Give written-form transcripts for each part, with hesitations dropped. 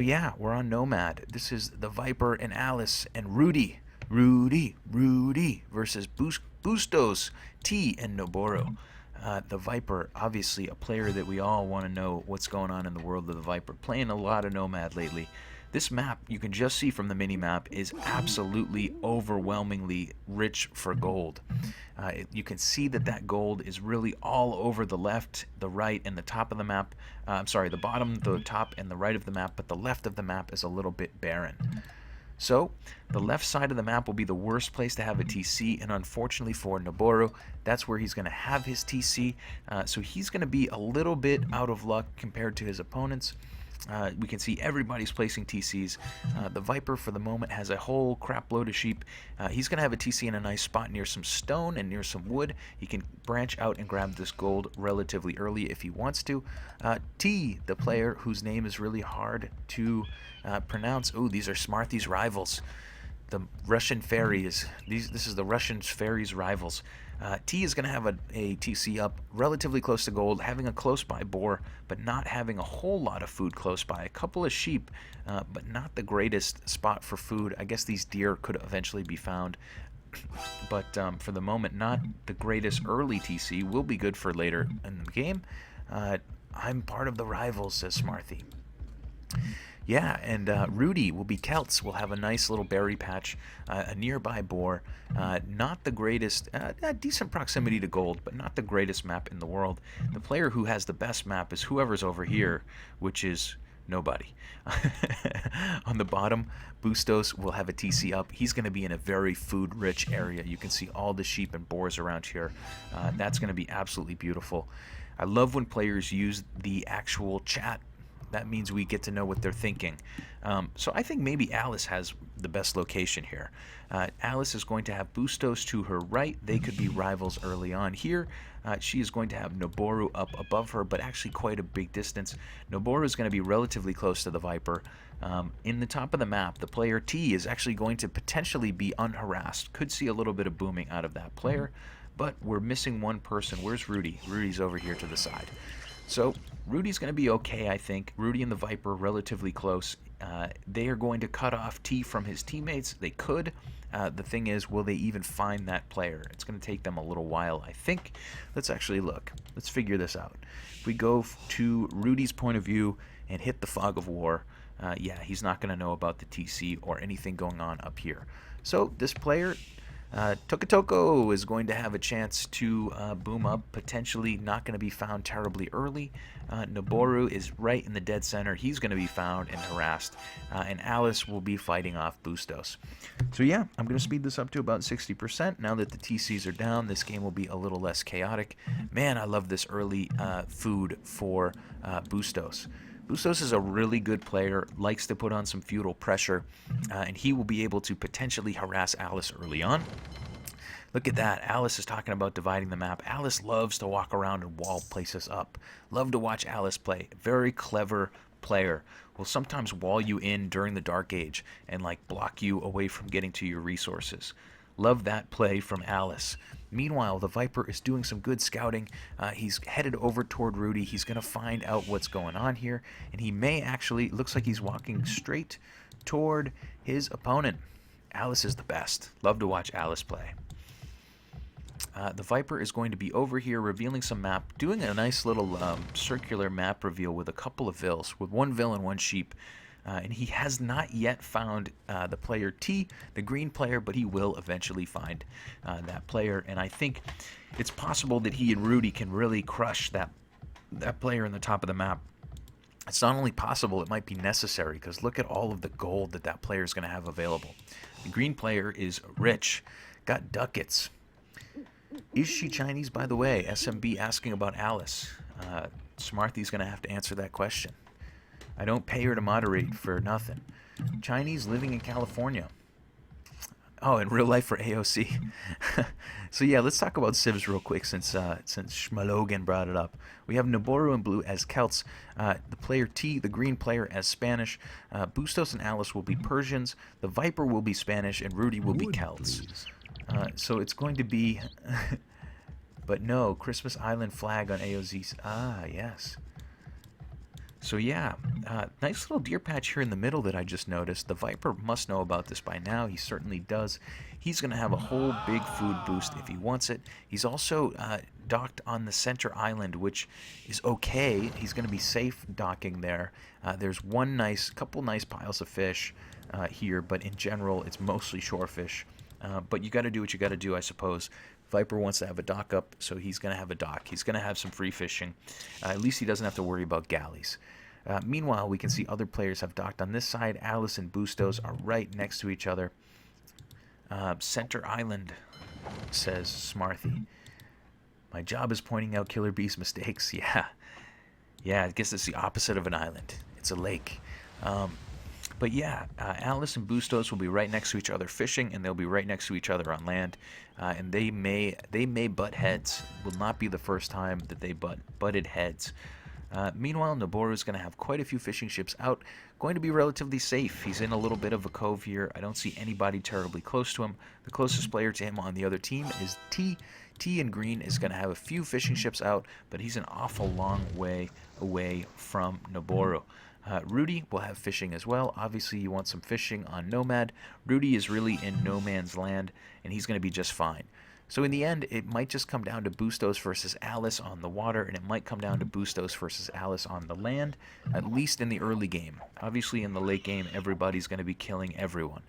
Yeah, we're on Nomad. This is the Viper and Alice and Rudy versus Bustos, T and Noboru. The Viper, obviously a player that we all want to know what's going on in the world of the Viper. Playing a lot of Nomad lately. This map, you can just see from the mini map, is absolutely overwhelmingly rich for gold. You can see that that gold is really all over the left, the right, and the top of the map. I'm sorry, the bottom, the top, and the right of the map, but the left of the map is a little bit barren. So, the left side of the map will be the worst place to have a TC, and unfortunately for Noboru, that's where he's going to have his TC. So he's going to be a little bit out of luck compared to his opponents. We can see everybody's placing TCs. The Viper, for the moment, has a whole crap load of sheep. He's going to have a TC in a nice spot near some stone and near some wood. He can branch out and grab this gold relatively early if he wants to. T, the player whose name is really hard to pronounce. Oh, these are Smarthy's rivals. The Russian fairies. This is the Russian fairies' rivals. T is going to have a TC up relatively close to gold, having a close by boar, but not having a whole lot of food close by. A couple of sheep, but not the greatest spot for food. I guess these deer could eventually be found, but for the moment, not the greatest early TC. Will be good for later in the game. I'm part of the rivals, says Smarthy. Yeah, and Rudy will be Celts. We'll have a nice little berry patch, a nearby boar. Not the greatest, decent proximity to gold, but not the greatest map in the world. The player who has the best map is whoever's over here, which is nobody. On the bottom, Bustos will have a TC up. He's going to be in a very food-rich area. You can see all the sheep and boars around here. That's going to be absolutely beautiful. I love when players use the actual chat. That means we get to know what they're thinking. So I think maybe Alice has the best location here. Alice is going to have Bustos to her right. They could be rivals early on here. She is going to have Noboru up above her, but actually quite a big distance. Noboru is going to be relatively close to the Viper. In the top of the map, the player T is actually going to potentially be unharassed. Could see a little bit of booming out of that player, but we're missing one person. Where's Rudy? Rudy's over here to the side. So Rudy's going to be okay, I think. Rudy and the Viper relatively close. They are going to cut off T from his teammates. They could. The thing is, will they even find that player? It's going to take them a little while, I think. Let's actually look. Let's figure this out. If we go to Rudy's point of view and hit the fog of war, yeah, he's not going to know about the TC or anything going on up here. So this player, Tokotoko, is going to have a chance to boom up, potentially not going to be found terribly early. Noboru is right in the dead center. He's going to be found and harassed. And Alice will be fighting off Bustos. So yeah, I'm going to speed this up to about 60%. Now that the TCs are down, this game will be a little less chaotic. Man, I love this early food for Bustos. Bustos is a really good player, likes to put on some feudal pressure, and he will be able to potentially harass Alice early on. Look at that. Alice is talking about dividing the map. Alice loves to walk around and wall places up. Love to watch Alice play. Very clever player. Will sometimes wall you in during the Dark Age and like block you away from getting to your resources. Love that play from Alice. Meanwhile, the Viper is doing some good scouting. He's headed over toward Rudy. He's going to find out what's going on here. And he may actually, looks like he's walking straight toward his opponent. Alice is the best. Love to watch Alice play. The Viper is going to be over here revealing some map, doing a nice little circular map reveal with a couple of vills, with one vill and one sheep. And he has not yet found the player T, the green player, but he will eventually find that player. And I think it's possible that he and Rudy can really crush that player in the top of the map. It's not only possible, it might be necessary, because look at all of the gold that player is going to have available. The green player is rich, got ducats. Is she Chinese, by the way? SMB asking about Alice. Smarthy's going to have to answer that question. I don't pay her to moderate for nothing. Chinese living in California. Oh, in real life for AOC. So yeah, let's talk about civs real quick since Schmalogan brought it up. We have Noboru in blue as Celts, the player T, the green player, as Spanish. Bustos and Alice will be Persians. The Viper will be Spanish, and Rudy will be Celts. So it's going to be... But no, Christmas Island flag on AOZ's... Ah, yes. So yeah, nice little deer patch here in the middle that I just noticed. The Viper must know about this by now. He certainly does. He's going to have a whole big food boost if he wants it. He's also docked on the center island, which is okay. He's going to be safe docking there. There's couple nice piles of fish here, but in general, it's mostly shore fish. But you got to do what you got to do, I suppose. Viper wants to have a dock up, so he's going to have a dock. He's going to have some free fishing. At least he doesn't have to worry about galleys. Meanwhile, we can see other players have docked on this side. Alice and Bustos are right next to each other. Center Island, says Smarthy. My job is pointing out Killer Bee's mistakes. Yeah. Yeah, I guess it's the opposite of an island. It's a lake. But yeah, Alice and Bustos will be right next to each other fishing, and they'll be right next to each other on land. And they may butt heads. Will not be the first time that they butted heads. Meanwhile, Noboru is going to have quite a few fishing ships out, going to be relatively safe. He's in a little bit of a cove here. I don't see anybody terribly close to him. The closest player to him on the other team is T. T in green is going to have a few fishing ships out, but he's an awful long way away from Noboru. Rudy will have fishing as well. Obviously, you want some fishing on Nomad. Rudy is really in no man's land, and he's going to be just fine. So in the end, it might just come down to Bustos versus Alice on the water, and it might come down to Bustos versus Alice on the land, at least in the early game. Obviously, in the late game, everybody's going to be killing everyone.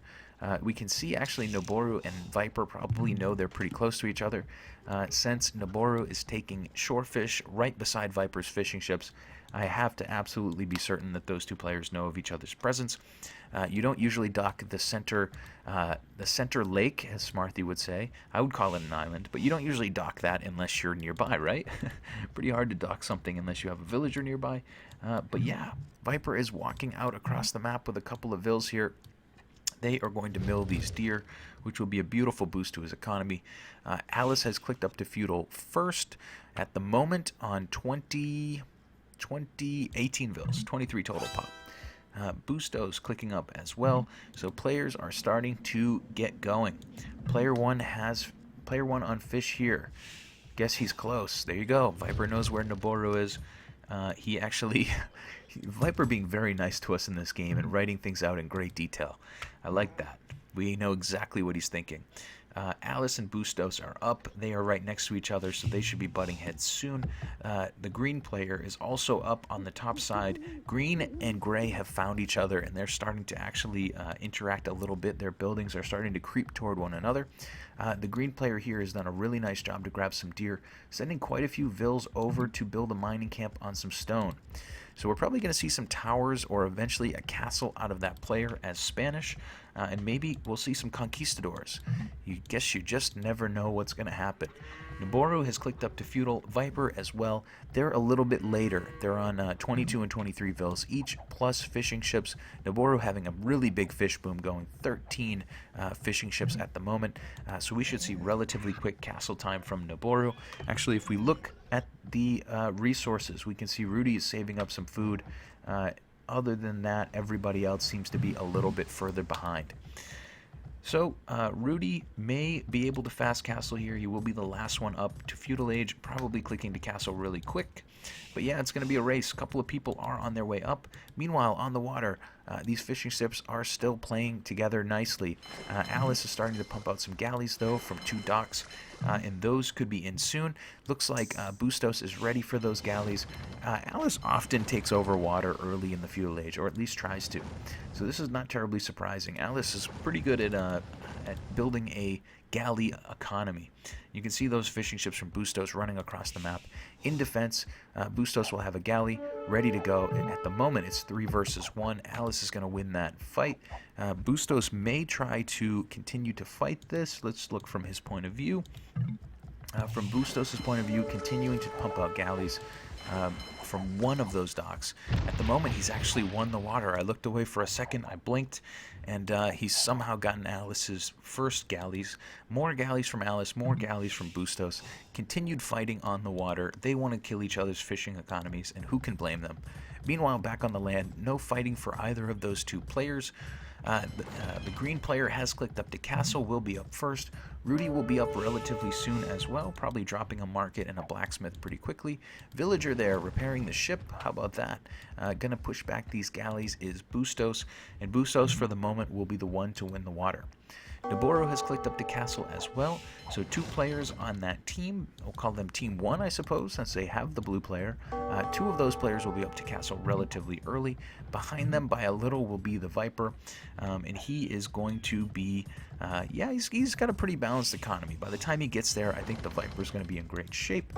We can see, actually, Noboru and Viper probably know they're pretty close to each other. Since Noboru is taking shore fish right beside Viper's fishing ships, I have to absolutely be certain that those two players know of each other's presence. You don't usually dock the center lake, as Smarthy would say. I would call it an island, but you don't usually dock that unless you're nearby, right? Pretty hard to dock something unless you have a villager nearby. But yeah, Viper is walking out across the map with a couple of vills here. They are going to mill these deer, which will be a beautiful boost to his economy. Alice has clicked up to feudal first at the moment on 18 vills, 23 total pop. Bustos clicking up as well, so players are starting to get going. Player one on fish here. Guess he's close. There you go. Viper knows where Noboru is. He actually, Viper being very nice to us in this game and writing things out in great detail. I like that. We know exactly what he's thinking. Alice and Bustos are up. They are right next to each other, so they should be butting heads soon. The green player is also up on the top side. Green and gray have found each other, and they're starting to actually interact a little bit. Their buildings are starting to creep toward one another. The green player here has done a really nice job to grab some deer, sending quite a few vills over to build a mining camp on some stone. So we're probably going to see some towers or eventually a castle out of that player as Spanish, and maybe we'll see some conquistadors. You guess you just never know what's going to happen. Noboru has clicked up to feudal, Viper as well. They're a little bit later. They're on 22 and 23 vills each, plus fishing ships. Noboru having a really big fish boom going, 13 fishing ships at the moment. So we should see relatively quick castle time from Noboru. Actually, if we look at the resources, we can see Rudy is saving up some food. Other than that, everybody else seems to be a little bit further behind. So, Rudy may be able to fast castle here. He will be the last one up to feudal age, probably clicking to castle really quick. But yeah, it's going to be a race. A couple of people are on their way up. Meanwhile, on the water, these fishing ships are still playing together nicely. Alice is starting to pump out some galleys, though, from 2 docks, and those could be in soon. Looks like Bustos is ready for those galleys. Alice often takes over water early in the feudal age, or at least tries to. So this is not terribly surprising. Alice is pretty good at building a galley economy. You can see those fishing ships from Bustos running across the map. In defense, Bustos will have a galley ready to go. And at the moment, it's 3 versus 1. Alice is going to win that fight. Bustos may try to continue to fight this. Let's look from his point of view. From Bustos' point of view, continuing to pump out galleys from one of those docks. At the moment, he's actually won the water. I looked away for a second, I blinked, and he's somehow gotten Alice's first galleys. More galleys from Alice, more galleys from Bustos. Continued fighting on the water. They want to kill each other's fishing economies, and who can blame them? Meanwhile, back on the land, no fighting for either of those two players. The green player has clicked up to castle, will be up first. Rudy will be up relatively soon as well, probably dropping a market and a blacksmith pretty quickly. Villager there repairing the ship. How about that? Gonna push back these galleys is Bustos, and Bustos for the moment will be the one to win the water. Noboru has clicked up to castle as well, so 2 players on that team, we'll call them team 1 I suppose, since they have the blue player. 2 of those players will be up to castle relatively early. Behind them by a little will be the Viper, and he is going to be, yeah, he's got a pretty balanced economy. By the time he gets there, I think the Viper is going to be in great shape.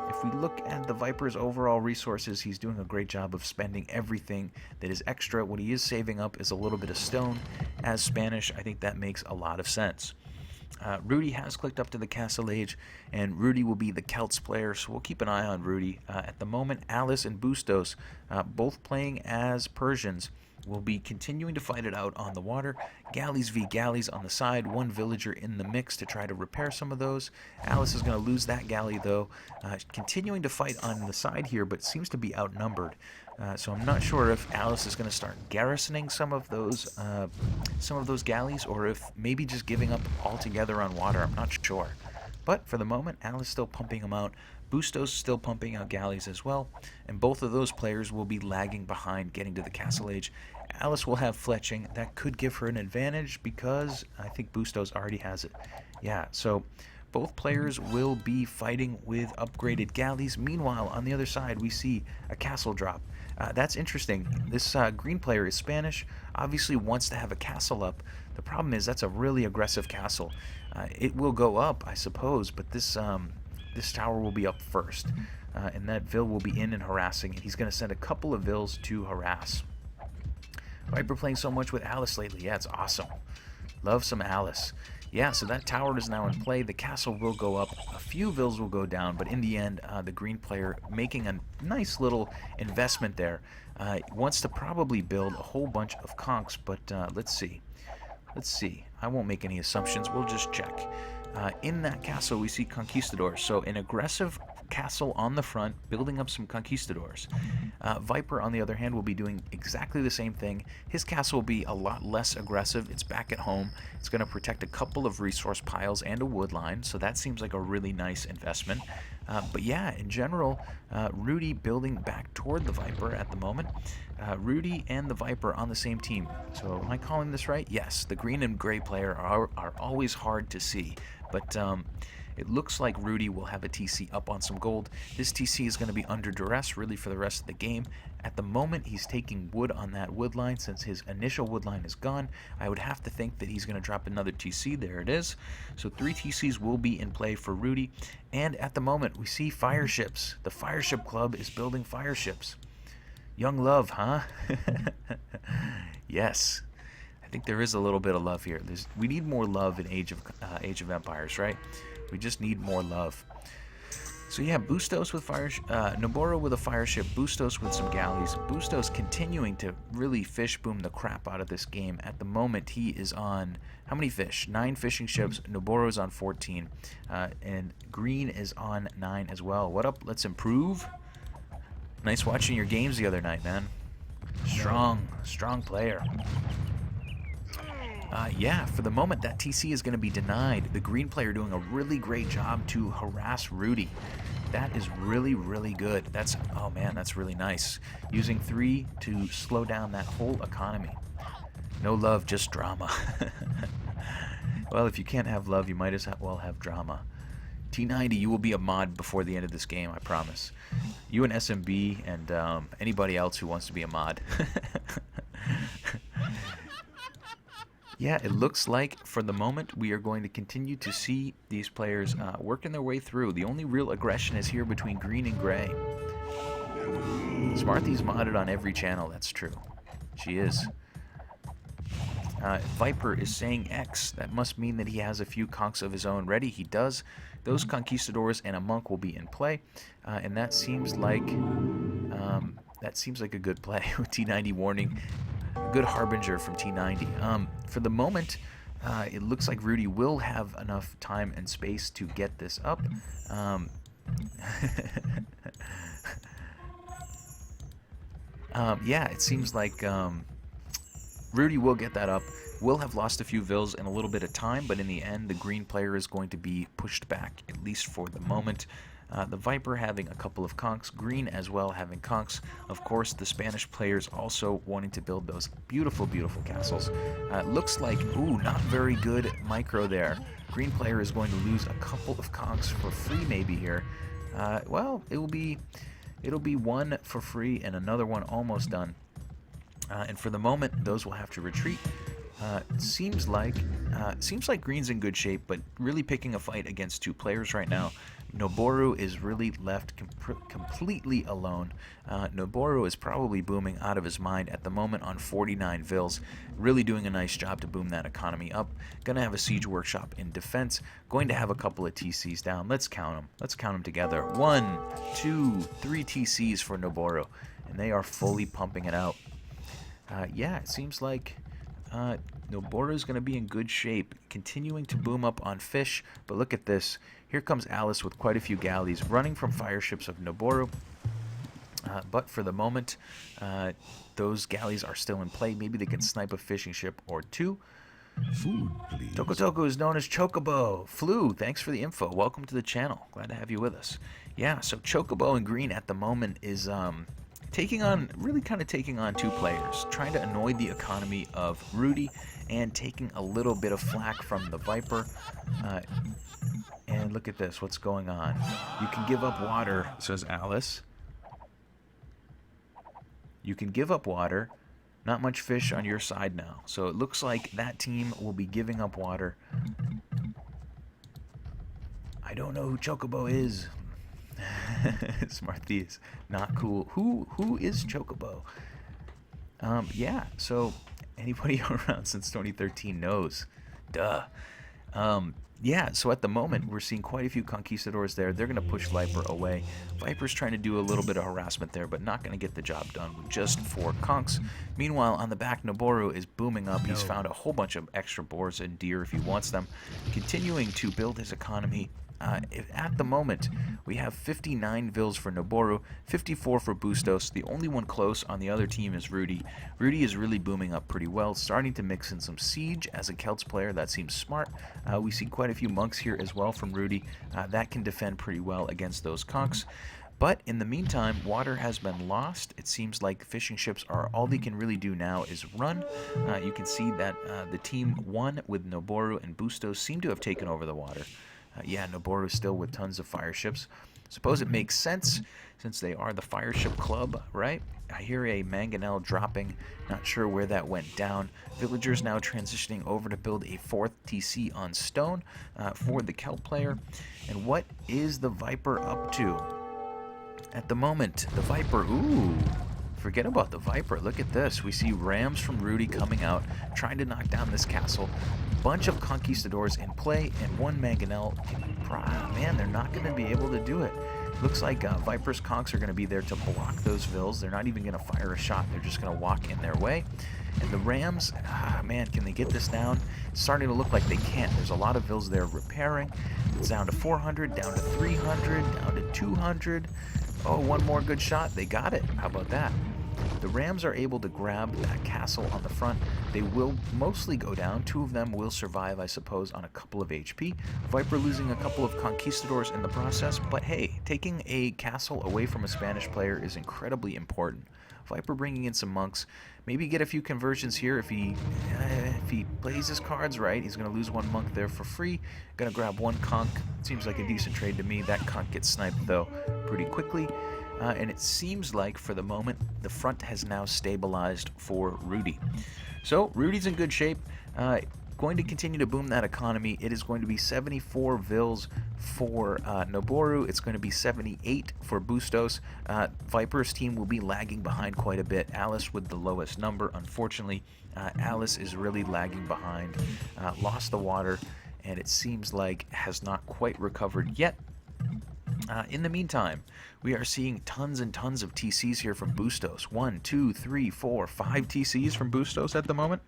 If we look at the Viper's overall resources, he's doing a great job of spending everything that is extra. What he is saving up is a little bit of stone. As Spanish, I think that makes a lot of sense. Rudy has clicked up to the Castle Age, and Rudy will be the Celts player, so we'll keep an eye on Rudy. At the moment, Alice and Bustos, both playing as Persians, will be continuing to fight it out on the water. Galleys v galleys on the side, 1 villager in the mix to try to repair some of those. Alice is going to lose that galley though. Continuing to fight on the side here, but seems to be outnumbered. So I'm not sure if Alice is going to start garrisoning some of those galleys, or if maybe just giving up altogether on water. I'm not sure. But for the moment, Alice still pumping them out. Bustos still pumping out galleys as well, and both of those players will be lagging behind getting to the Castle Age. Alice will have fletching. That could give her an advantage because I think Bustos already has it. Yeah, so both players will be fighting with upgraded galleys. Meanwhile, on the other side, we see a castle drop. That's interesting. This green player is Spanish, obviously wants to have a castle up. The problem is that's a really aggressive castle. It will go up, I suppose, but this tower will be up first. And that Vil will be in and harassing, and he's going to send a couple of Vils to harass. Viper playing so much with Alice lately. Yeah, it's awesome. Love some Alice. Yeah, so that tower is now in play. The castle will go up. A few Vils will go down, but in the end, the green player making a nice little investment there. Wants to probably build a whole bunch of conchs, but let's see. Let's see. I won't make any assumptions. We'll just check. In that castle, we see conquistadors. So an aggressive castle on the front, building up some conquistadors. Viper, on the other hand, will be doing exactly the same thing. His castle will be a lot less aggressive. It's back at home. It's going to protect a couple of resource piles and a wood line, so that seems like a really nice investment. But yeah, in general, Rudy building back toward the Viper at the moment. Rudy and the Viper on the same team. So am I calling this right? Yes, the green and gray player are always hard to see, but it looks like Rudy will have a TC up on some gold. This TC is going to be under duress really for the rest of the game. At the moment, he's taking wood on that wood line since his initial wood line is gone. I would have to think that he's going to drop another TC. There it is. So 3 TCs will be in play for Rudy. And at the moment, we see fire ships. The Fireship Club is building fire ships. Young love, huh? Yes. I think there is a little bit of love here. We need more love in Age of Empires, right? We just need more love. So yeah, Bustos with Noboru with a fire ship, Bustos with some galleys. Bustos continuing to really fish boom the crap out of this game. At the moment, he is on, how many fish? 9 fishing ships. Noboru is on 14. And Green is on 9 as well. What up? Let's improve. Nice watching your games the other night, man. Strong player. Yeah, for the moment, that TC is going to be denied. The green player doing a really great job to harass Rudy. That is really, really good. Oh man, that's really nice. Using 3 to slow down that whole economy. No love, just drama. Well, if you can't have love, you might as well have drama. T90, you will be a mod before the end of this game, I promise. You and SMB and anybody else who wants to be a mod. Yeah, it looks like for the moment we are going to continue to see these players working their way through. The only real aggression is here between green and gray. Smarthy's modded on every channel, that's true. She is. Viper is saying X. That must mean that he has a few conchs of his own ready. He does. Those conquistadors and a monk will be in play, and that seems like a good play with T90 warning. Good harbinger from T90. For the moment, it looks like Rudy will have enough time and space to get this up. Yeah, it seems like Rudy will get that up. Will have lost a few vills in a little bit of time, but in the end, the green player is going to be pushed back, at least for the moment. The Viper having a couple of conks, green as well having conks. Of course, the Spanish players also wanting to build those beautiful, beautiful castles. Looks like, ooh, not very good micro there. Green player is going to lose a couple of conks for free maybe here. Well, it'll be one for free and another one almost done. And for the moment, those will have to retreat. Seems like Green's in good shape, but really picking a fight against two players right now. Noboru is really left completely alone. Noboru is probably booming out of his mind at the moment on 49 vills, really doing a nice job to boom that economy up. Gonna have a siege workshop in defense, going to have a couple of TCs down. Let's count them. Let's count them together. 1, 2, 3 TCs for Noboru, and they are fully pumping it out. Yeah, it seems like Noboru is going to be in good shape, continuing to boom up on fish. But look at this. Here comes Alice with quite a few galleys running from fire ships of Noboru. But for the moment, those galleys are still in play. Maybe they can snipe a fishing ship or two. Food, please. Toko is known as Chocobo. Flu, thanks for the info. Welcome to the channel. Glad to have you with us. Yeah, so Chocobo in green at the moment is really kind of taking on two players, trying to annoy the economy of Rudy and taking a little bit of flack from the Viper. And look at this, what's going on? You can give up water, says Alice. You can give up water. Not much fish on your side now. So it looks like that team will be giving up water. I don't know who Chocobo is. Smarthies, not cool. Who is Chocobo? Yeah, so anybody around since 2013 knows. Duh. Yeah, so at the moment, we're seeing quite a few conquistadors there. They're going to push Viper away. Viper's trying to do a little bit of harassment there, but not going to get the job done with just 4 conks. Meanwhile, on the back, Noboru is booming up. He's found a whole bunch of extra boars and deer if he wants them, continuing to build his economy. At the moment, we have 59 vills for Noboru, 54 for Bustos. The only one close on the other team is Rudy. Rudy is really booming up pretty well, starting to mix in some siege as a Celts player. That seems smart. We see quite a few monks here as well from Rudy. That can defend pretty well against those conks. But in the meantime, water has been lost. It seems like fishing ships are all they can really do now is run. You can see that the team 1 with Noboru and Bustos seem to have taken over the water. Yeah, Noboru still with tons of fire ships. Suppose it makes sense since they are the fire ship club, right? I hear a mangonel dropping. Not sure where that went down. Villagers now transitioning over to build a 4th TC on stone for the Celt player. And what is the Viper up to? At the moment, the Viper, ooh, forget about the Viper. Look at this. We see rams from Rudy coming out, trying to knock down this castle. Bunch of conquistadors in play, and 1 mangonel. Man, they're not going to be able to do it. Looks like Viper's conks are going to be there to block those vills. They're not even going to fire a shot. They're just going to walk in their way. And the rams, man, can they get this down? It's starting to look like they can't. There's a lot of vills there repairing. It's down to 400, down to 300, down to 200. Oh, one more good shot. They got it. How about that? The rams are able to grab that castle on the front. They will mostly go down. 2 of them will survive, I suppose, on a couple of HP. Viper losing a couple of conquistadors in the process, but hey, taking a castle away from a Spanish player is incredibly important. Viper bringing in some monks. Maybe get a few conversions here if he plays his cards right. He's going to lose 1 monk there for free. Going to grab 1 conk. Seems like a decent trade to me. That conk gets sniped, though, pretty quickly. And it seems like, for the moment, the front has now stabilized for Rudy. So, Rudy's in good shape. Going to continue to boom that economy. It is going to be 74 vills for Noboru. It's going to be 78 for Bustos. Viper's team will be lagging behind quite a bit. Alice with the lowest number. Unfortunately, Alice is really lagging behind. Lost the water, and it seems like has not quite recovered yet. In the meantime, we are seeing tons and tons of TCs here from Bustos. 1, 2, 3, 4, 5 TCs from Bustos at the moment.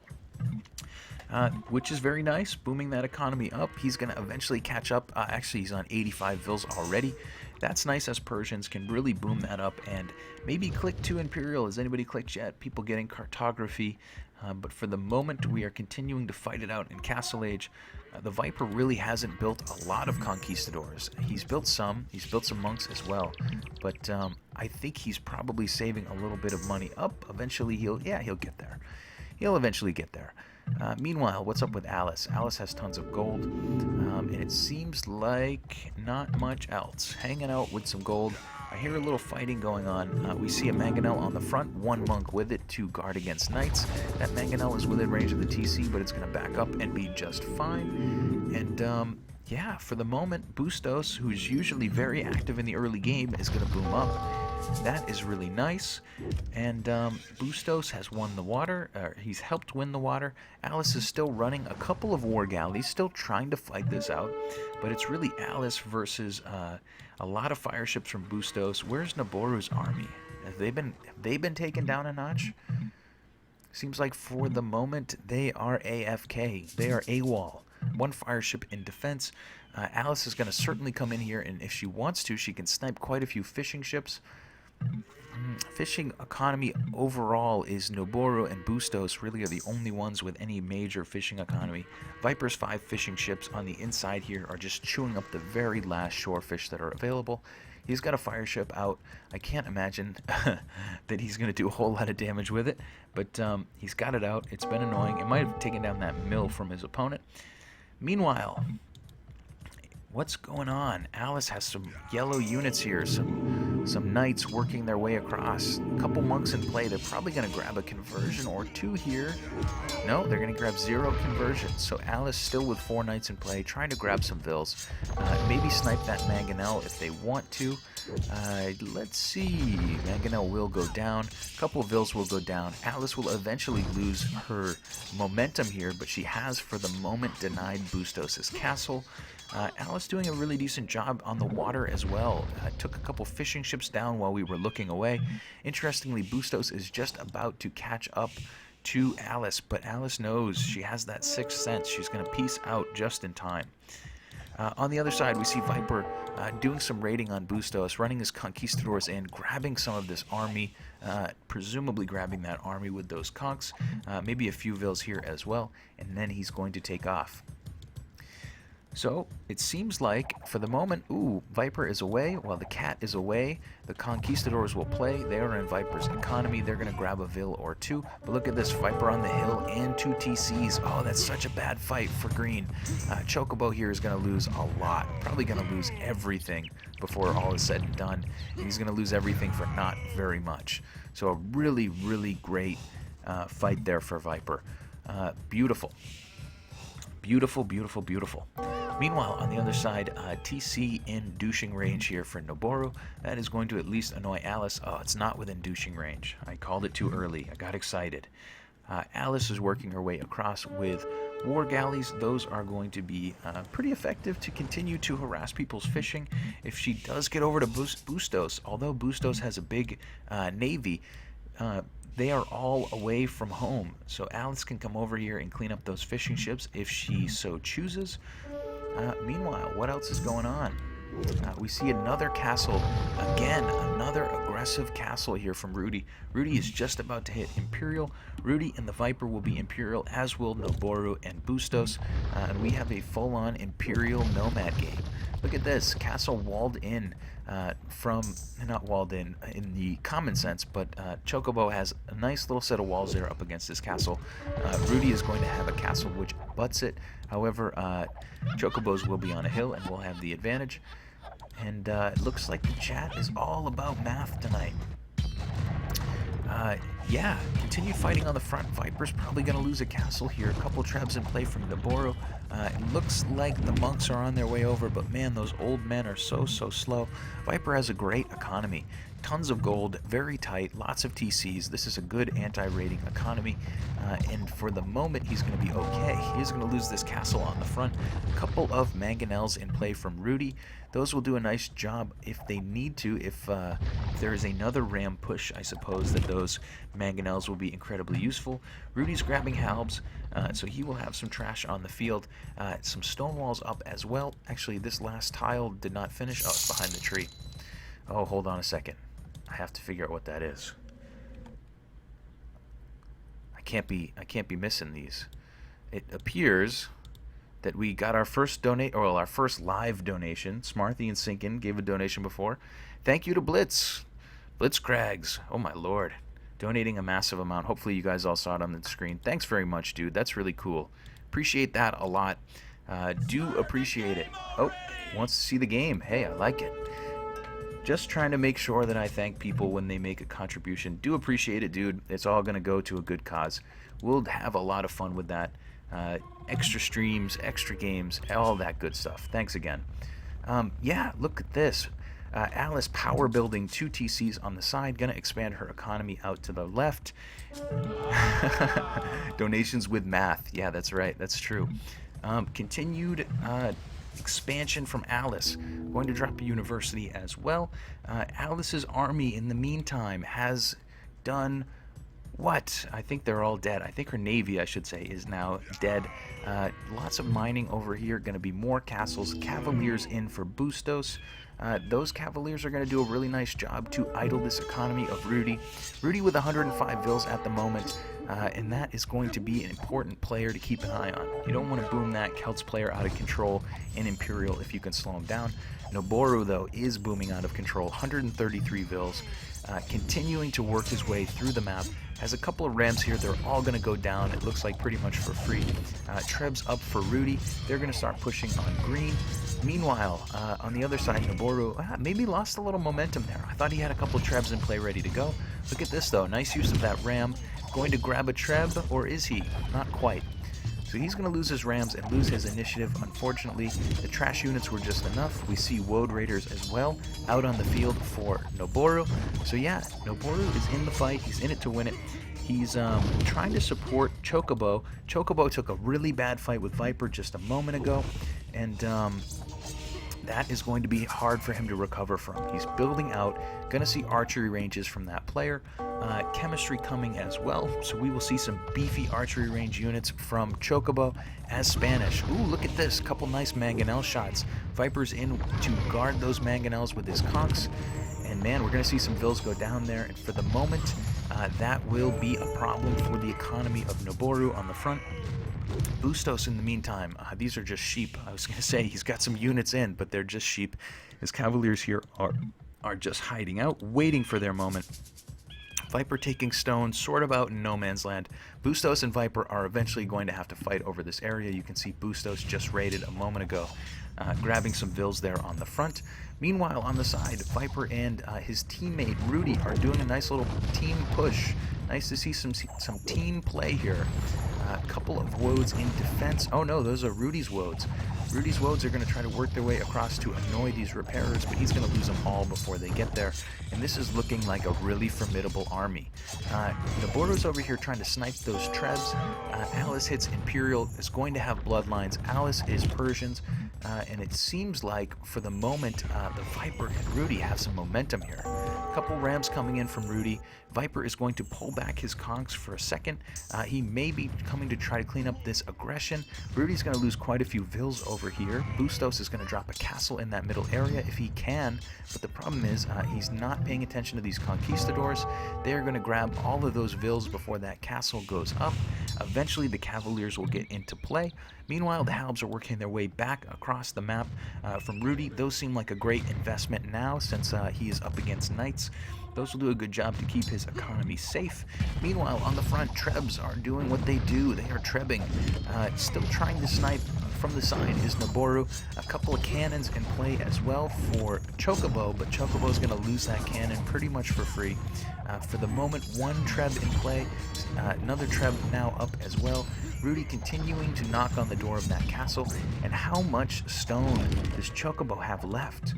Which is very nice, booming that economy up. He's going to eventually catch up. Actually, he's on 85 vills already. That's nice as Persians can really boom that up and maybe click to Imperial. Has anybody clicked yet? People getting cartography. But for the moment, we are continuing to fight it out in Castle Age. The Viper really hasn't built a lot of conquistadors. He's built some monks as well, but I think he's probably saving a little bit of money up. Eventually, he'll get there. He'll eventually get there. Meanwhile, what's up with Alice? Alice has tons of gold, and it seems like not much else. Hanging out with some gold. I hear a little fighting going on. We see a mangonel on the front, one monk with it to guard against knights. That mangonel is within range of the TC, but it's going to back up and be just fine. And yeah, for the moment, Bustos, who's usually very active in the early game, is going to boom up. That is really nice. And Bustos has won the water. He's helped win the water. Alice is still running a couple of war galleys, still trying to fight this out. But it's really Alice versus a lot of fire ships from Bustos. Where's Noboru's army? Have they been taken down a notch? Seems like for the moment they are AFK. They are AWOL. One fire ship in defense. Alice is going to certainly come in here, and if she wants to, she can snipe quite a few fishing ships. Fishing economy overall is Noboru and Bustos really are the only ones with any major fishing economy. Viper's 5 fishing ships on the inside here are just chewing up the very last shore fish that are available. He's got a fire ship out. I can't imagine that he's going to do a whole lot of damage with it, but he's got it out. It's been annoying. It might have taken down that mill from his opponent. Meanwhile, what's going on? Alice has some yellow units here, some knights working their way across. A couple monks in play. They're probably going to grab a conversion or 2 here. No, they're going to grab 0 conversions. So Alice still with 4 knights in play, trying to grab some vills. Maybe snipe that mangonel if they want to. Let's see. Mangonel will go down. A couple of vills will go down. Alice will eventually lose her momentum here, but she has for the moment denied Bustos' castle. Alice doing a really decent job on the water as well. Took a couple fishing ships down while we were looking away. Interestingly, Bustos is just about to catch up to Alice, but Alice knows she has that 6th sense. She's going to peace out just in time. On the other side, we see Viper doing some raiding on Bustos, running his conquistadors in, grabbing some of this army, presumably grabbing that army with those conks, maybe a few vills here as well, and then he's going to take off. So, it seems like, for the moment, Viper is away, while the cat is away. The conquistadors will play. They are in Viper's economy. They're going to grab a vill or 2. But look at this, Viper on the hill and 2 TCs. Oh, that's such a bad fight for green. Chocobo here is going to lose a lot. Probably going to lose everything before all is said and done. And he's going to lose everything for not very much. So a really, really great fight there for Viper. Beautiful. Beautiful, beautiful, beautiful. Meanwhile, on the other side, TC in douching range here for Noboru. That is going to at least annoy Alice. Oh, it's not within douching range. I called it too early. I got excited. Alice is working her way across with war galleys. Those are going to be pretty effective to continue to harass people's fishing. If she does get over to Bustos, although Bustos has a big navy, they are all away from home, so Alice can come over here and clean up those fishing ships if she so chooses. Meanwhile, what else is going on? We see another castle, again, another aggressive castle here from Rudy. Rudy is just about to hit Imperial. Rudy and the Viper will be Imperial, as will Noboru and Bustos, and we have a full-on Imperial Nomad game. Look at this, castle walled in not walled in the common sense, but Chocobo has a nice little set of walls there up against this castle. Rudy is going to have a castle which butts it. However, Chocobos will be on a hill and will have the advantage. And it looks like the chat is all about math tonight. Yeah, continued fighting on the front. Viper's probably going to lose a castle here. A couple trebs in play from Noboru. It looks like the monks are on their way over, but man, those old men are so slow. Viper has a great economy. Tons of gold, very tight, lots of TCs. This is a good anti-raiding economy, and for the moment, he's going to be okay. He is going to lose this castle on the front. A couple of mangonels in play from Rudy. Those will do a nice job if they need to. If there is another ram push, I suppose that those mangonels will be incredibly useful. Rudy's grabbing halbs, so he will have some trash on the field. Some stone walls up as well. Actually, this last tile did not finish. Oh, it's behind the tree. Oh, hold on a second. I have to figure out what that is. I can't be missing these. It appears that we got our first our first live donation. Smarthy and Sinkin gave a donation before. Thank you to Blitzcrags. Oh my lord, donating a massive amount. Hopefully you guys all saw it on the screen. Thanks very much, dude. That's really cool. Appreciate that a lot. Do appreciate it. Oh, wants to see the game. Hey, I like it. Just trying to make sure that I thank people when they make a contribution. Do appreciate it, dude. It's all going to go to a good cause. We'll have a lot of fun with that. Extra streams, extra games, all that good stuff. Thanks again. Yeah, look at this. Alice power building 2 TCs on the side, gonna expand her economy out to the left. Donations with math. Yeah, that's right. That's true. Continued expansion from Alice. Going to drop a university as well. Alice's army, in the meantime, has done what? I think they're all dead. I think her navy, I should say, is now dead. Lots of mining over here. Going to be more castles. Cavaliers in for Bustos. Those Cavaliers are going to do a really nice job to idle this economy of Rudy. Rudy with 105 vills at the moment, and that is going to be an important player to keep an eye on. You don't want to boom that Celts player out of control in Imperial if you can slow him down. Noboru, though, is booming out of control, 133 vills, continuing to work his way through the map. Has a couple of rams here. They're all going to go down, it looks like, pretty much for free. Trebs up for Rudy. They're going to start pushing on green. Meanwhile, on the other side, Noboru maybe lost a little momentum there. I thought he had a couple of Trebs in play ready to go. Look at this, though. Nice use of that ram. Going to grab a Treb, or is he? Not quite. So he's going to lose his rams and lose his initiative. Unfortunately, the trash units were just enough. We see Woad Raiders as well out on the field for Noboru. So yeah, Noboru is in the fight. He's in it to win it. He's trying to support Chocobo. Chocobo took a really bad fight with Viper just a moment ago, and that is going to be hard for him to recover from. He's building out, going to see archery ranges from that player, chemistry coming as well, so we will see some beefy archery range units from Chocobo as Spanish. Ooh, look at this, couple nice mangonel shots. Viper's in to guard those mangonels with his conks, and man, we're going to see some vills go down there, and for the moment, that will be a problem for the economy of Noboru on the front. Bustos, in the meantime, these are just sheep. I was going to say he's got some units in, but they're just sheep. His Cavaliers here are just hiding out, waiting for their moment. Viper taking stone, sort of out in no man's land. Bustos and Viper are eventually going to have to fight over this area. You can see Bustos just raided a moment ago, grabbing some vills there on the front. Meanwhile, on the side, Viper and his teammate Rudy are doing a nice little team push. Nice to see some team play here. A couple of woads in defense. Oh no, those are Rudy's woads. Rudy's woads are going to try to work their way across to annoy these repairers, but he's going to lose them all before they get there. And this is looking like a really formidable army. Noboru's over here trying to snipe those Trebs. Alice hits Imperial, is going to have Bloodlines. Alice is Persians. And it seems like, for the moment, the Viper and Rudy have some momentum here. A couple rams coming in from Rudy. Viper is going to pull back his conks for a second. He may be coming to try to clean up this aggression. Rudy's going to lose quite a few vills over here. Bustos is going to drop a castle in that middle area if he can, but the problem is he's not paying attention to these conquistadors. They're going to grab all of those vills before that castle goes up. Eventually the Cavaliers will get into play. Meanwhile, the Halbs are working their way back across the map from Rudy. Those seem like a great investment now since he is up against Knights. Those will do a good job to keep his economy safe. Meanwhile, on the front, Trebs are doing what they do. They are trebbing. Still trying to snipe from the side is Noboru. A couple of cannons in play as well for Chocobo, but Chocobo is going to lose that cannon pretty much for free. For the moment, one Treb in play. Another Treb now up as well. Rudy continuing to knock on the door of that castle. And how much stone does Chocobo have left?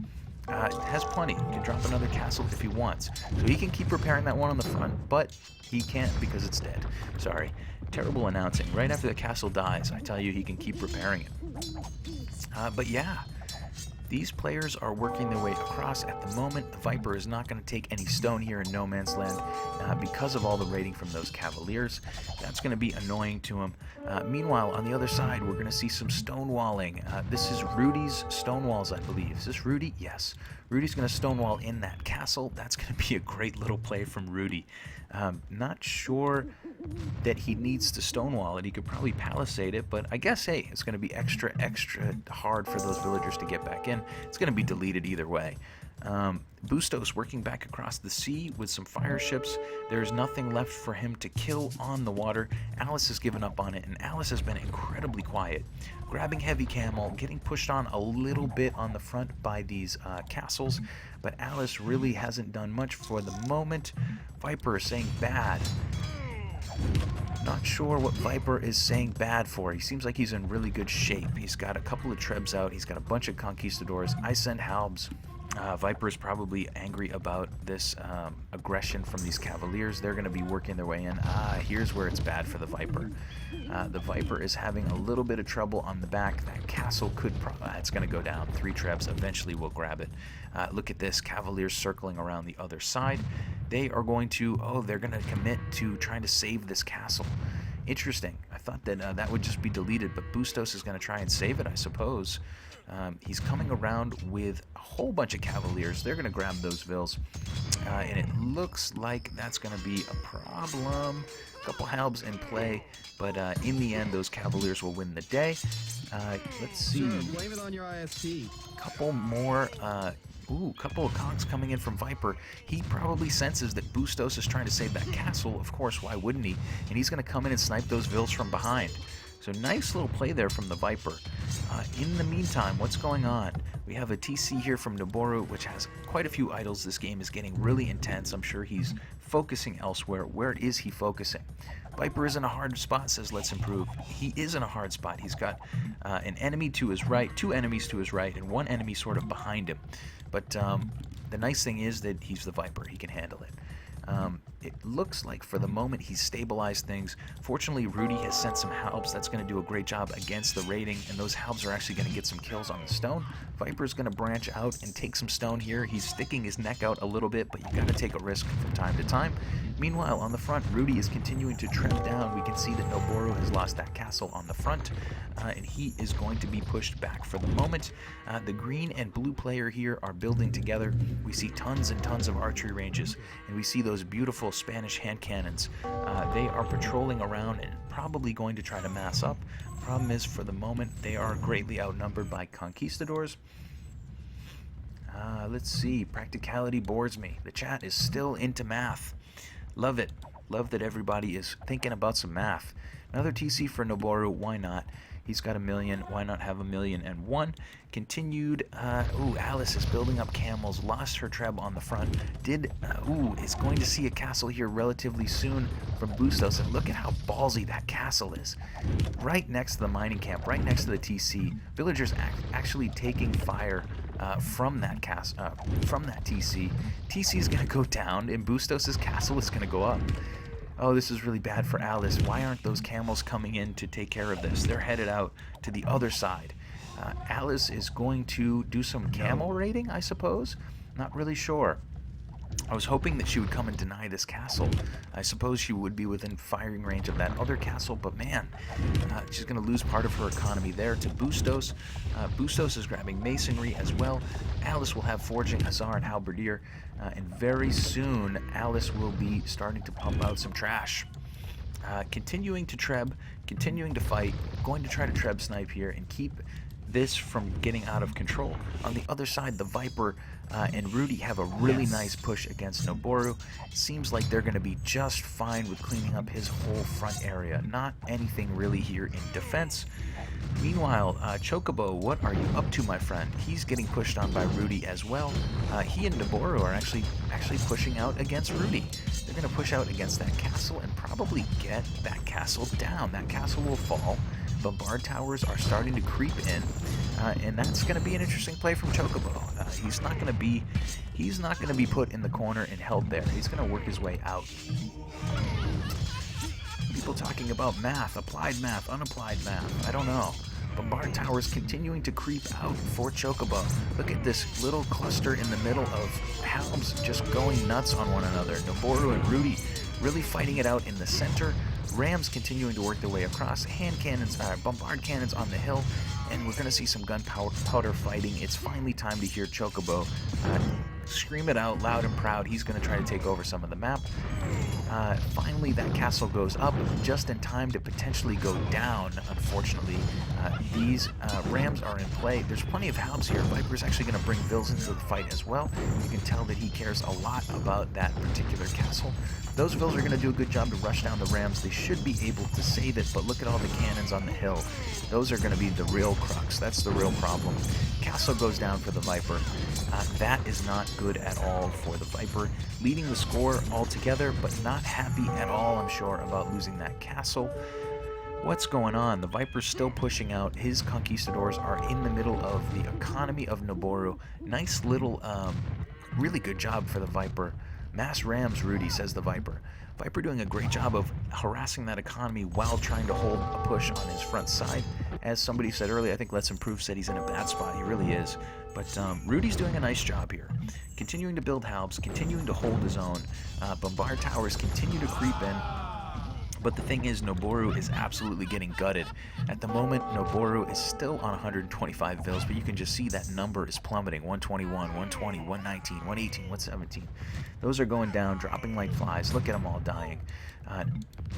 Has plenty. He can drop another castle if he wants. So he can keep repairing that one on the front, but he can't because it's dead. Sorry. Terrible announcing. Right after the castle dies, I tell you he can keep repairing it. But yeah, these players are working their way across at the moment. The Viper is not going to take any stone here in no man's land because of all the raiding from those Cavaliers. That's going to be annoying to him. Meanwhile, on the other side, we're going to see some stonewalling. This is Rudy's stonewalls, I believe. Is this Rudy? Yes. Rudy's going to stonewall in that castle. That's going to be a great little play from Rudy. Not sure that he needs to stonewall it. He could probably palisade it, but I guess, hey, it's going to be extra hard for those villagers to get back in. It's going to be deleted either way. Bustos working back across the sea with some fire ships. There's nothing left for him to kill on the water. Alice has given up on it, and Alice has been incredibly quiet. Grabbing heavy camel, getting pushed on a little bit on the front by these castles, but Alice really hasn't done much for the moment. Viper is saying bad. Not sure what Viper is saying bad for. He seems like he's in really good shape. He's got a couple of trebs out. He's got a bunch of conquistadors. I send halbs. Viper is probably angry about this aggression from these cavaliers. They're going to be working their way in. Here's where it's bad for the Viper. The Viper is having a little bit of trouble on the back. That castle could it's going to go down. 3 trebs. Eventually we'll grab it. Look at this. Cavaliers circling around the other side. They are going to, they're going to commit to trying to save this castle. Interesting. I thought that that would just be deleted, but Bustos is going to try and save it, I suppose. He's coming around with a whole bunch of cavaliers. They're going to grab those vills. And it looks like that's going to be a problem. A couple halbs in play, but in the end, those cavaliers will win the day. Let's see. Sure, blame it on your ISP. Couple more. Couple of conks coming in from Viper. He probably senses that Bustos is trying to save that castle. Of course, why wouldn't he? And he's going to come in and snipe those vills from behind. So nice little play there from the Viper. In the meantime, what's going on? We have a TC here from Noboru, which has quite a few idols. This game is getting really intense. I'm sure he's focusing elsewhere. Where is he focusing? Viper is in a hard spot, says let's improve. He is in a hard spot. He's got an enemy to his right, 2 enemies to his right, and 1 enemy sort of behind him. But the nice thing is that he's the Viper. He can handle it. It looks like for the moment he's stabilized things. Fortunately, Rudy has sent some halbs. That's going to do a great job against the raiding, and those halbs are actually going to get some kills on the stone. Viper's going to branch out and take some stone here. He's sticking his neck out a little bit, but you got to take a risk from time to time. Meanwhile, on the front, Rudy is continuing to trim down. We can see that Noboru has lost that castle on the front, and he is going to be pushed back for the moment. The green and blue player here are building together. We see tons and tons of archery ranges, and we see those beautiful Spanish hand cannons. They are patrolling around and probably going to try to mass up. Problem is, for the moment, they are greatly outnumbered by conquistadors. Let's see. Practicality bores me. The chat is still into math. Love it. Love that everybody is thinking about some math. Another TC for Noboru. Why not? He's got 1 million. Why not have 1,000,001? Continued. Alice is building up camels. Lost her treb on the front. Is going to see a castle here relatively soon from Bustos. And look at how ballsy that castle is. Right next to the mining camp. Right next to the TC. Villagers actually taking fire from that TC. TC is going to go down, and Bustos' castle is going to go up. Oh, this is really bad for Alice. Why aren't those camels coming in to take care of this? They're headed out to the other side. Alice is going to do some camel raiding, I suppose? Not really sure. I was hoping that she would come and deny this castle. I suppose she would be within firing range of that other castle, but man, she's going to lose part of her economy there to Bustos. Bustos is grabbing masonry as well. Alice will have forging, hussar, and halberdier, and very soon Alice will be starting to pump out some trash. Continuing to treb, continuing to fight, going to try to treb snipe here and keep this from getting out of control. On the other side, the Viper and Rudy have a really nice push against Noboru. Seems like they're going to be just fine with cleaning up his whole front area. Not anything really here in defense. Meanwhile, Chocobo, what are you up to, my friend? He's getting pushed on by Rudy as well. He and Noboru are actually pushing out against Rudy. They're going to push out against that castle and probably get that castle down. That castle will fall. Bombard towers are starting to creep in, and that's going to be an interesting play from Chocobo. He's not going to be put in the corner and held there. He's going to work his way out. People talking about math, applied math, unapplied math. I don't know. Bombard towers continuing to creep out for Chocobo. Look at this little cluster in the middle of halbs just going nuts on one another. Noboru and Rudy really fighting it out in the center. Rams continuing to work their way across. Hand cannons, bombard cannons on the hill, and we're going to see some gunpowder fighting. It's finally time to hear Chocobo scream it out loud and proud. He's going to try to take over some of the map. Finally, that castle goes up just in time to potentially go down, unfortunately. These rams are in play. There's plenty of halbs here. Viper's actually going to bring Vils into the fight as well. You can tell that he cares a lot about that particular castle. Those Vils are going to do a good job to rush down the rams. They should be able to save it, but look at all the cannons on the hill. Those are going to be the real crux. That's the real problem. Castle goes down for the Viper. That is not good at all for the Viper. Leading the score altogether, but not happy at all, I'm sure, about losing that castle. What's going on? The Viper's still pushing out. His conquistadors are in the middle of the economy of Noboru. Nice little, really good job for the Viper. Mass rams, Rudy, says the Viper. Viper doing a great job of harassing that economy while trying to hold a push on his front side. As somebody said earlier, I think Let's Improve said he's in a bad spot. He really is. But Rudy's doing a nice job here. Continuing to build halbs, continuing to hold his own. Bombard towers continue to creep in. But the thing is, Noboru is absolutely getting gutted. At the moment, Noboru is still on 125 Vils, but you can just see that number is plummeting. 121, 120, 119, 118, 117. Those are going down, dropping like flies. Look at them all dying.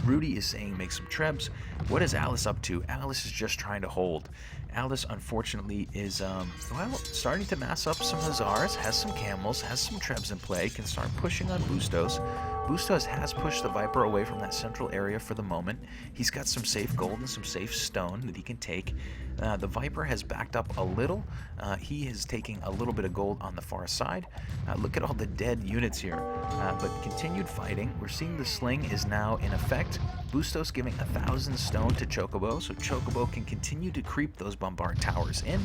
Rudy is saying make some trebs. What is Alice up to? Alice is just trying to hold. Alice, unfortunately, is, well, starting to mass up some Hussars, has some camels, has some trebs in play, can start pushing on Bustos. Bustos has pushed the Viper away from that central area for the moment. He's got some safe gold and some safe stone that he can take. The Viper has backed up a little. He is taking a little bit of gold on the far side. Look at all the dead units here. But continued fighting. We're seeing the sling is now in effect. Bustos giving 1,000 stone to Chocobo, so Chocobo can continue to creep those bombard towers in.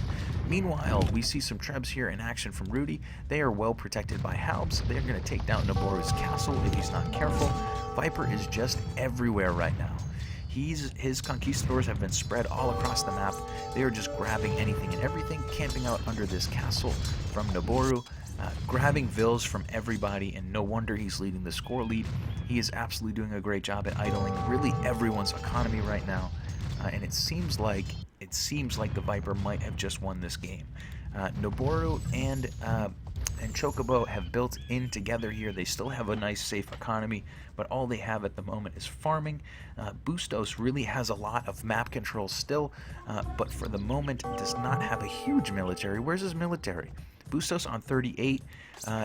Meanwhile, we see some trebs here in action from Rudy. They are well protected by halbs. They're going to take down Noboru's castle if he's not careful. Viper is just everywhere right now. His conquistadors have been spread all across the map. They are just grabbing anything and everything, camping out under this castle from Noboru, grabbing Vils from everybody, and no wonder he's leading the score lead. He is absolutely doing a great job at idling really everyone's economy right now, and it seems like the Viper might have just won this game. Noboru and Chocobo have built in together here. They still have a nice safe economy, but all they have at the moment is farming. Bustos really has a lot of map control still, but for the moment does not have a huge military. Where's his military? Bustos on 38.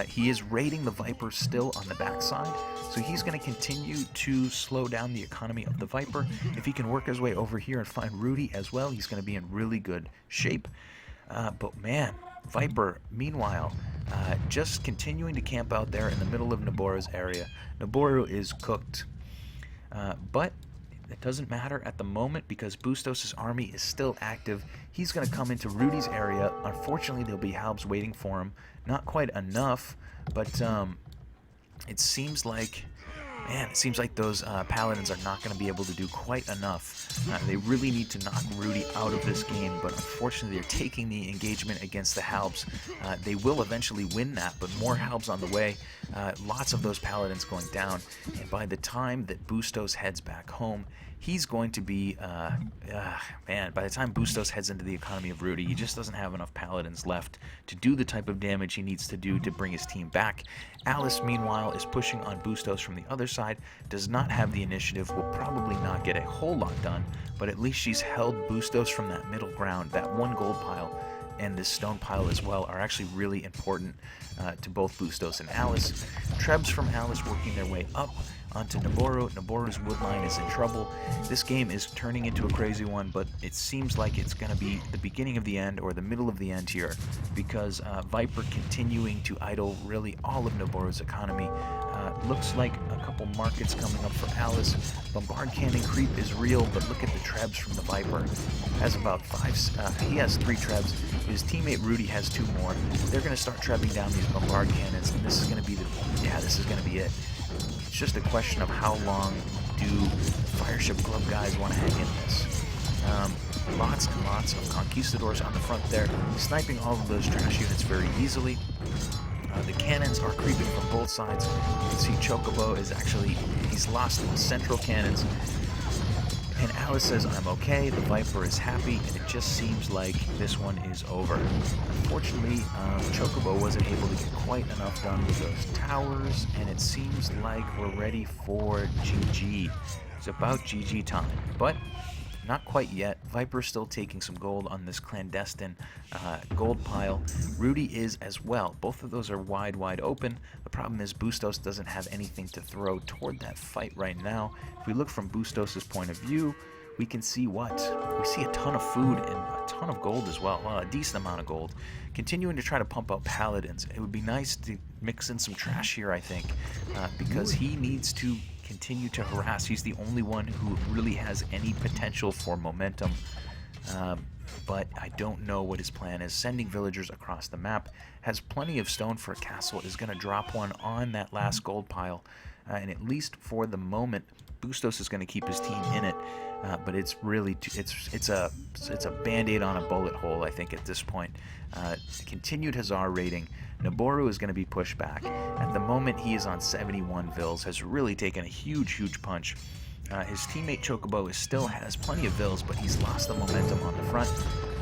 He is raiding the Viper still on the backside, so he's going to continue to slow down the economy of the Viper. If he can work his way over here and find Rudy as well, he's going to be in really good shape. But man, Viper, meanwhile, just continuing to camp out there in the middle of Noboru's area. Noboru is cooked. But it doesn't matter at the moment because Bustos' army is still active. He's going to come into Rudy's area. Unfortunately, there'll be halbs waiting for him. Not quite enough, but it seems like... Man, it seems like those paladins are not going to be able to do quite enough. They really need to knock Rudy out of this game, but unfortunately they're taking the engagement against the halbs. They will eventually win that, but more halbs on the way. Lots of those paladins going down, and by the time that Bustos heads back home, he's going to be, man, by the time Bustos heads into the economy of Rudy, he just doesn't have enough paladins left to do the type of damage he needs to do to bring his team back. Alice, meanwhile, is pushing on Bustos from the other side, does not have the initiative, will probably not get a whole lot done, but at least she's held Bustos from that middle ground. That one gold pile and this stone pile as well are actually really important to both Bustos and Alice. Trebs from Alice working their way up onto Noboru. Noboru's woodline is in trouble. This game is turning into a crazy one, but it seems like it's going to be the beginning of the end or the middle of the end here because Viper continuing to idle really all of Noboru's economy. Looks like a couple markets coming up for Alice. Bombard cannon creep is real, but look at the trebs from the Viper. Has about he has 3 trebs. His teammate Rudy has 2 more. They're going to start trebbing down these bombard cannons, and this is going to be this is going to be it. It's just a question of how long do Fireship Club guys want to hang in this. Lots and lots of conquistadors on the front there, sniping all of those trash units very easily. The cannons are creeping from both sides. You can see Chocobo is he's lost the central cannons. And Alice says, I'm okay. The Viper is happy, and it just seems like this one is over. Unfortunately, Chocobo wasn't able to get quite enough done with those towers, and it seems like we're ready for GG. It's about GG time, but not quite yet. Viper's still taking some gold on this clandestine gold pile. Rudy is as well. Both of those are wide open. The problem is Bustos doesn't have anything to throw toward that fight right now. If we look from Bustos' point of view, we can see what? We see a ton of food and a ton of gold as well. Well, a decent amount of gold. Continuing to try to pump out paladins. It would be nice to mix in some trash here, I think, because he needs to continue to harass. He's the only one who really has any potential for momentum, but I don't know what his plan is. Sending villagers across the map, has plenty of stone for a castle, is going to drop one on that last gold pile, and at least for the moment, Bustos is going to keep his team in it, but it's really it's a band-aid on a bullet hole, I think, at this point. Continued Hussar rating. Noboru is going to be pushed back. At the moment, he is on 71 vills, has really taken a huge punch. His teammate Chocobo still has plenty of vills, but he's lost the momentum on the front,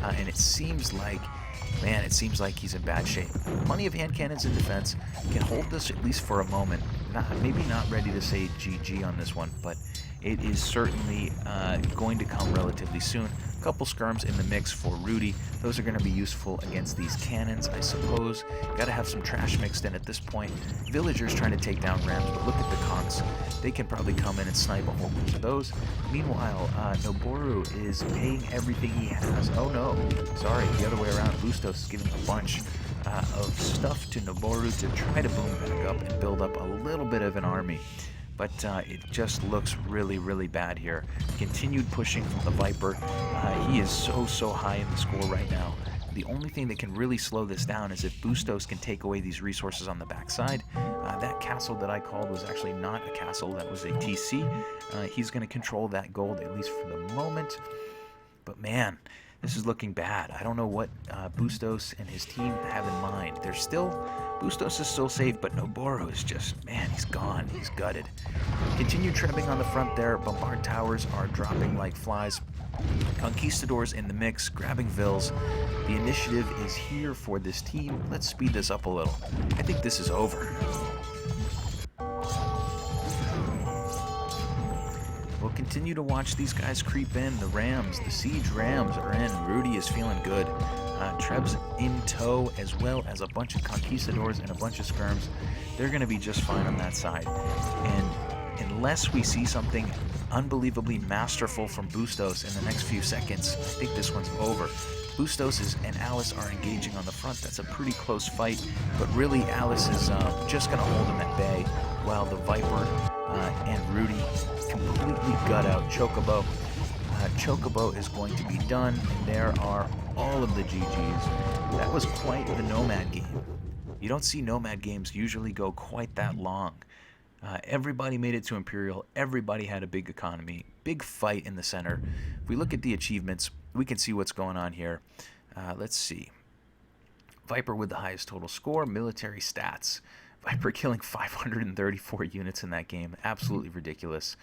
and it seems like, man, it seems like he's in bad shape. Plenty of hand cannons in defense, can hold this at least for a moment. Maybe not ready to say GG on this one, but it is certainly going to come relatively soon. A couple skirms in the mix for Rudy. Those are going to be useful against these cannons, I suppose. Got to have some trash mixed in at this point. Villagers trying to take down rams, but look at the conks. They can probably come in and snipe a whole bunch of those. Meanwhile, Noboru is paying everything he has. Oh no, sorry, the other way around. Bustos is giving a bunch of stuff to Noboru to try to boom back up and build up a little bit of an army. But it just looks really bad here. Continued pushing from the Viper. He is so high in the score right now. The only thing that can really slow this down is if Bustos can take away these resources on the backside. That castle that I called was actually not a castle, that was a TC. He's going to control that gold, at least for the moment. But man, this is looking bad. I don't know what Bustos and his team have in mind. Bustos is still safe, but Noboru is just, man, he's gone. He's gutted. Continued trebbing on the front there. Bombard towers are dropping like flies. Conquistadors in the mix, grabbing vills. The initiative is here for this team. Let's speed this up a little. I think this is over. We'll continue to watch these guys creep in. The Rams, the Siege Rams are in. Rudy is feeling good. Treb's in tow, as well as a bunch of Conquistadors and a bunch of skirms. They're going to be just fine on that side. And unless we see something unbelievably masterful from Bustos in the next few seconds, I think this one's over. Bustos and Alice are engaging on the front. That's a pretty close fight, but really Alice is just going to hold him at bay, while the Viper and Rudy completely gut out Chocobo. Chocobo is going to be done, and there are all of the GGs. That was quite the Nomad game. You don't see Nomad games usually go quite that long. Everybody made it to Imperial. Everybody had a big economy. Big fight in the center. If we look at the achievements, we can see what's going on here. Let's see. Viper with the highest total score. Military stats. Viper killing 534 units in that game. Absolutely ridiculous.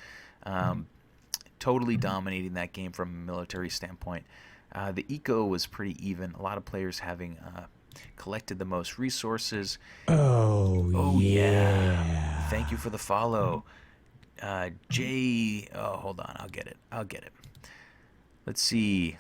Totally dominating that game from a military standpoint. The eco was pretty even. A lot of players having collected the most resources. Oh Yeah. Thank you for the follow. Hold on. I'll get it. Let's see.